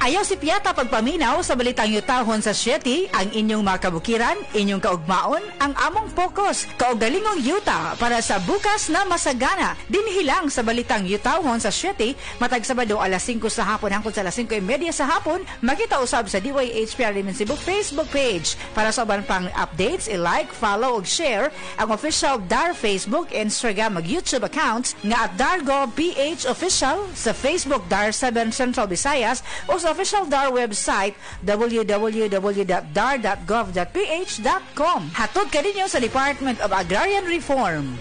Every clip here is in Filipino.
Ayaw si Piata pagpaminaw sa balitang yutahon sa Sieti, ang inyong mga kabukiran, inyong kaugmaon, ang among focus, kaugalingong yuta para sa bukas na masagana. Dinhilang sa balitang yutahon sa Sieti, matag Sabado alas 5 sa hapon hangtod sa alas 5:30 sa hapon, makita usab sa DYHPR Limen Cebu Facebook page. Para sa uban pang updates, i-like, follow ug share ang official DAR Facebook, Instagram ug YouTube accounts nga at DarGovPH Official sa Facebook DAR 7 Central Visayas o sa official DAR website www.dar.gov.ph.com. Hatod kaninyo sa Department of Agrarian Reform.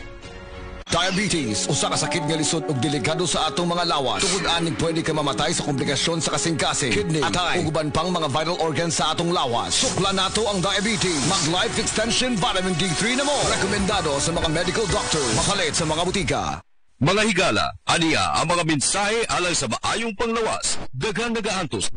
Diabetes, usa ka sakit nga lisod ug delikado sa atong mga lawas. Tungod aning pwede ka mamatay sa komplikasyon sa kasing-kasing, kidney, atay, ug uban pang mga vital organs sa atong lawas. Suklan nato ang diabetes. Mag Life Extension Vitamin D3 na mo. Rekomendado sa mga medical doctor. Makalit sa mga butika. Mga higala, aniya ang mga mensahe alang sa maayong panglawas. Daghang nagaantos.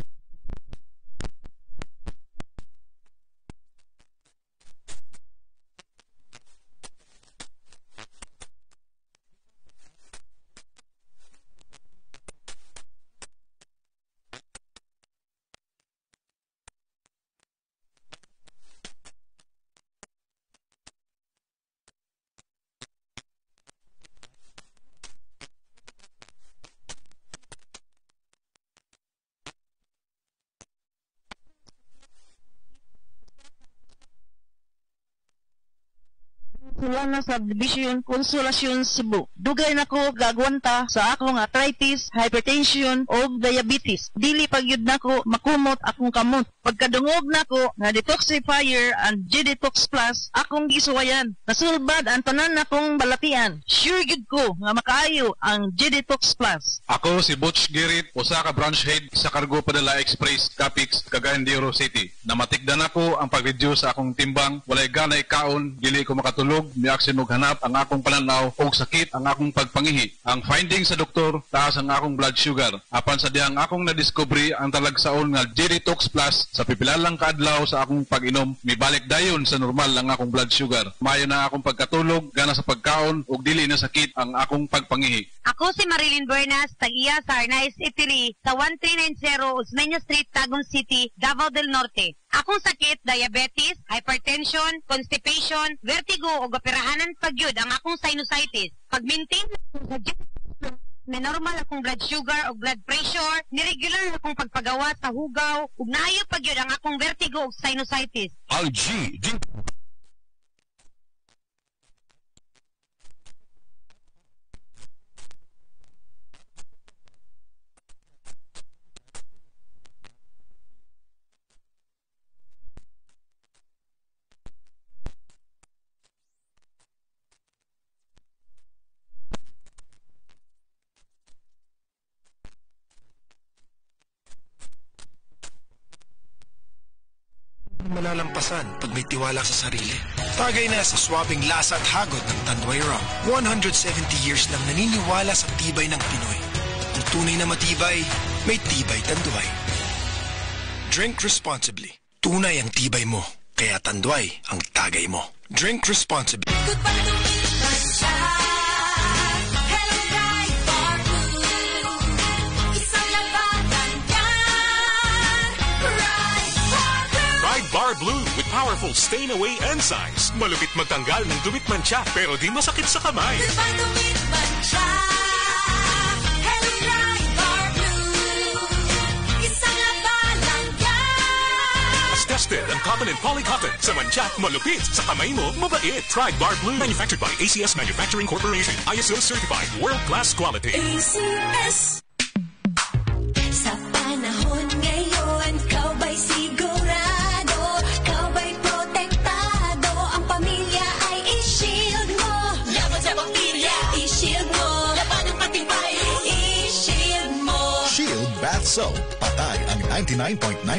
Sulana Subdivision, Consolacion, Cebu. Dugay nako gagwanta sa akong arthritis, hypertension o diabetes. Dili pagyud nako makumot akong kamot. Pagkadungog nako nga detoxifier and G-Detox Plus akong gisuwayan. Nasulbad ang tanan nakong balatian. Sure gid ko nga makaayo ang G-Detox Plus. Ako si Butch Girit, usa ka branch head sa Cargo Padala Express, Capix, Cagayan de Oro City. Namatikdan ako ang pag-reduce sa akong timbang, walay ganay kaon, dili ko makatulog, miaksin og hanap ang akong pananaw og sakit ang akong pagpangihi. Ang finding sa doktor, taas ang akong blood sugar. Apan sa dihang akong nadiscovery ang talagsaon nga G-Detox Plus, sa pipilalang kaadlaw sa akong pag-inom, mibalik dayon sa normal ang akong blood sugar. Mayo na akong pagkatulog, gana sa pagkaon ug dili na sakit ang akong pagpangihi. Ako si Marilyn Bernas, tag-iya sa Arnaiz Eatery sa 1390 Osmeña Street, Tagum City, Davao del Norte. Akong sakit, diabetes, hypertension, constipation, vertigo o operahanan pagyud ang akong sinusitis. Pag-maintain na normal akong blood sugar o blood pressure, niregular akong pagpagawa sa hugaw, ug naayo pagyud ang akong vertigo o sinusitis. Ang G. Malalampasan pag may tiwala sa sarili. Tagay na sa swabing lasa at hagot ng Tanduay Rum. 170 years nang naniniwala sa tibay ng Pinoy. Ang tunay na matibay, may tibay Tanduay. Drink responsibly. Tunay ang tibay mo, kaya Tanduay ang tagay mo. Drink responsibly. Bar Blue with powerful stain-away enzymes. Malupit magtanggal ng dumit mancha pero di masakit sa kamay. Dumit mancha. Hello Bright Bar Blue. Isang labalang yan. As tested ang cotton and polycotton. Sa mancha, malupit. Sa kamay mo, mabait. Try Bar Blue. Manufactured by ACS Manufacturing Corporation. ISO certified. World-class quality. ACS. Sa panahon ngayon, kau ba'y sigurado? Bath Soap. Patay ang 99.9%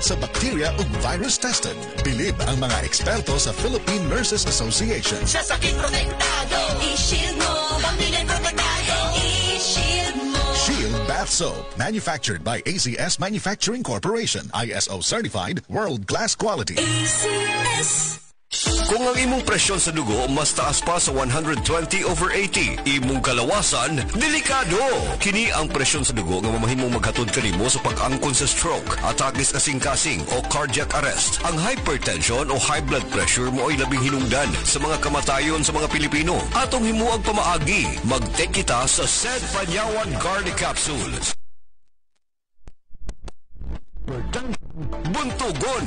sa bacteria ug virus tested. Bilib ang mga eksperto sa Philippine Nurses Association. Sa sakit protektado. I-shield mo. Pamilya protektado. I-shield mo. Shield Bath Soap. Manufactured by ACS Manufacturing Corporation. ISO certified. World-class quality. ACS. Kung ang imong presyon sa dugo mas taas pa sa 120/80, imong kalawasan, delikado. Kini ang presyon sa dugo nga mamahimong maghatod kanimo sa pag-angkon sa stroke, atake sa kasing-kasing o cardiac arrest. Ang hypertension o high blood pressure mo ay labing hinungdan sa mga kamatayon sa mga Pilipino. Atong himuang pamaagi, mag-take kita sa SED Panyawan Garlic Capsules. Buntugon.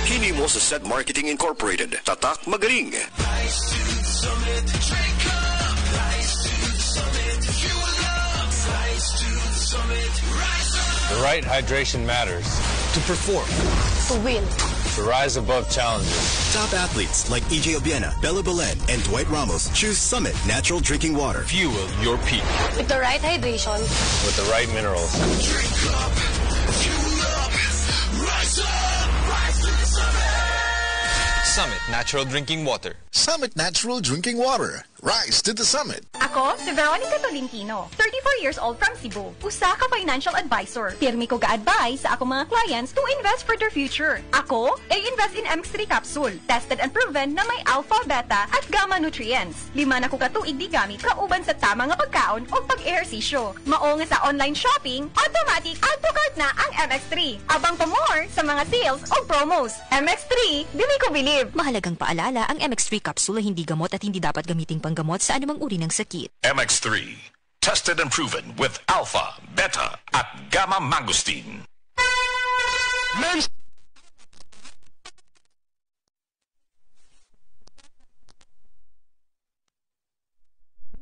Kini mo sa SED Marketing Incorporated. Tatak magaling. Rise to the summit, drink up. Rise to the summit, fuel up. Rise to the summit, rise up. The right hydration matters. To perform. To win. To rise above challenges. Top athletes like EJ Obiena, Bella Belen, and Dwight Ramos choose Summit Natural Drinking Water. Fuel your peak. With the right hydration. With the right minerals. Drink up, fuel up, rise up, rise to the summit. Summit Natural Drinking Water. Summit Natural Drinking Water. Rise to the summit. Ako, si Veronica Tolentino, 34 years old from Cebu. Usa ka financial advisor. Pirmi ko ga-advise sa akong mga clients to invest for their future. Ako, invest in MX3 capsule. Tested and proven na may alpha, beta, at gamma nutrients. 5 na ko katuig di gamit kauban sa tama nga pagkaon o pag-ehersisyo. Mao nga sa online shopping, automatic add to cart na ang MX3. Abang pa more sa mga sales o promos. MX3, dili ko believe. Mahalagang paalala, ang MX3 capsule ay hindi gamot at hindi dapat gamiting panggamot sa anumang uri ng sakit. MX3. Tested and proven with alpha, beta, at gamma mangosteen.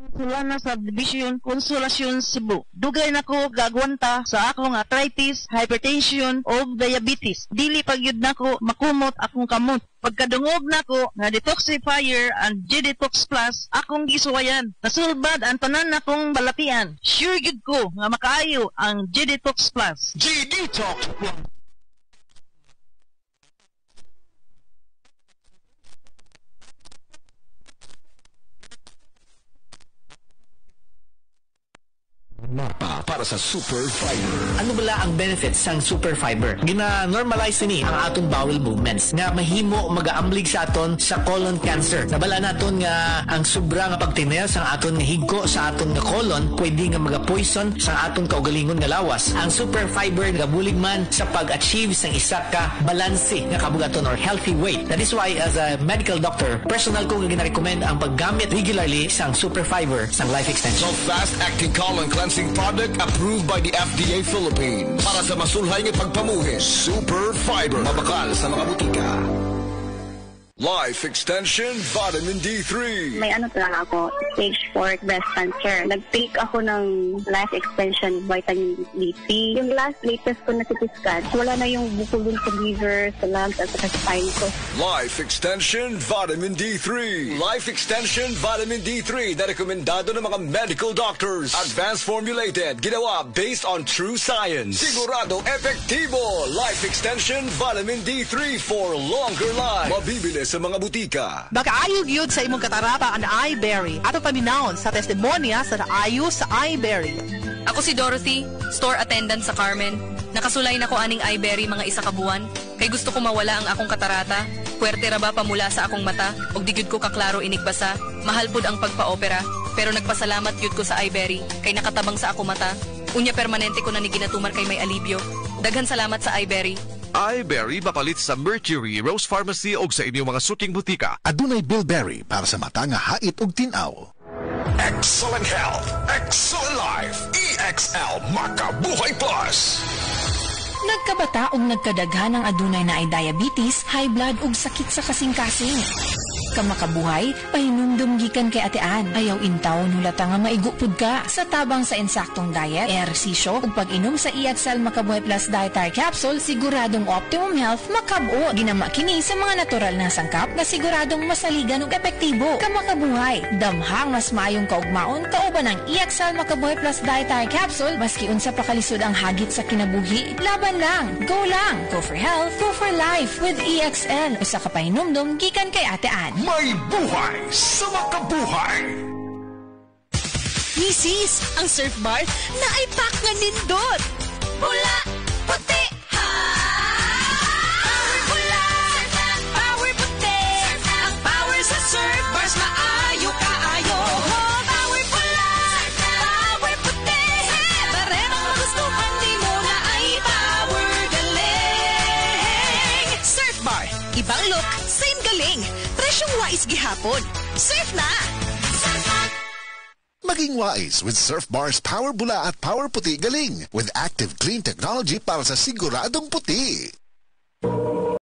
Sulana Subdivision, Consolacion, Cebu. Dugay na ko gagwanta sa akong arthritis, hypertension, o diabetes. Dili pagyud na ko makumot akong kamot. Pagkadungog na ko nga detoxifier and G-Detox Plus, akong gisuwayan. Nasulbad ang tanan akong balapian. Sure gid ko nga makaayo ang G-Detox Plus. G-Detox Plus. Mapa para sa Super Fiber. Ano bala ang benefits sang Super Fiber? Gina-normalize ni ang atong bowel movements nga mahimo magaamblig sa aton sa colon cancer. Nabala naton nga ang sobra nga pagtinel sang aton nga higko sa aton nga colon pwede nga magapoison sa aton kaugalingon nga lawas. Ang Super Fiber gabulig man sa pag-achieve sang isa ka balanse nga kabugaton or healthy weight. That is why as a medical doctor, personal ko nga gina-recommend ang paggamit regularly sang Super Fiber sang life extension. So fast-acting colon cleansing product approved by the FDA Philippines para sa masulhay ng pagpamuhi. Super Fiber. Mabakal sa mga butika. Life Extension Vitamin D3. May ano talaga ako, stage 4 breast cancer. Nag-take ako ng Life Extension Vitamin D3. Yung latest ko na CT scan, wala na yung bukol dun sa liver, sa lungs, at sa spine ko. Life Extension Vitamin D3. Life Extension Vitamin D3 na rekomendado ng mga medical doctors. Advanced formulated, ginawa based on true science. Siguradong epektibo. Life Extension Vitamin D3 for longer life. Mabibili sa mga butika. Makaayog yun sa imong katarata ang iBerry. Ato paminahon sa testimonya sa naayo sa iBerry. Ako si Dorothy, store attendant sa Carmen. Nakasulay na ko aning iBerry mga isa ka buwan. Kay gusto ko mawala ang akong katarata. Puwerte ra ba pamula sa akong mata? Og digid ko kaklaro inigbasa. Mahal pud ang pagpa-opera. Pero nagpasalamat yun ko sa iBerry. Kay nakatabang sa ako mata. Unya permanente ko na ni ginatumar kay may alibyo. Daghan salamat sa iBerry. iBerry mapalit sa Mercury, Rose Pharmacy o sa inyong mga suking butika. Adunay Bilberry para sa mata nga hait og tin-aw. Excellent health, excellent life. EXL Makabuhay Plus. Nagkabata ug nagkadaghan ang adunay na ay diabetes, high blood ug sakit sa kasing-kasing. Kamakabuhay, pahinumdum gikan kay atean. Ayaw intaw hulata nga maigupod ka sa tabang sa insaktong diet, ehersisyo ug pag-inom sa EXL Makabuhay Plus Dietary Capsule, siguradong optimum health makab-o. Ginama kini sa mga natural na sangkap na siguradong masaligan ug epektibo. Kamakabuhay, damhang mas maayong kaugmaon kauban ang EXL Makabuhay Plus Dietary Capsule maski unsa pa kalisod ang hagit sa kinabuhi. Laban lang, go for health, go for life with EXL. Usa ka pahinumdum gikan kay atean. May buhay sa makabuhay! Misis, ang surf bar na ay pack nga nindot. Pula, puti, ha! Power pula, power puti. ibang look, same galing. Presyong wais gihapon. Surf na! Maging wise with Surf Bar's Power Bula at Power Puti Galing with active clean technology para sa siguradong puti.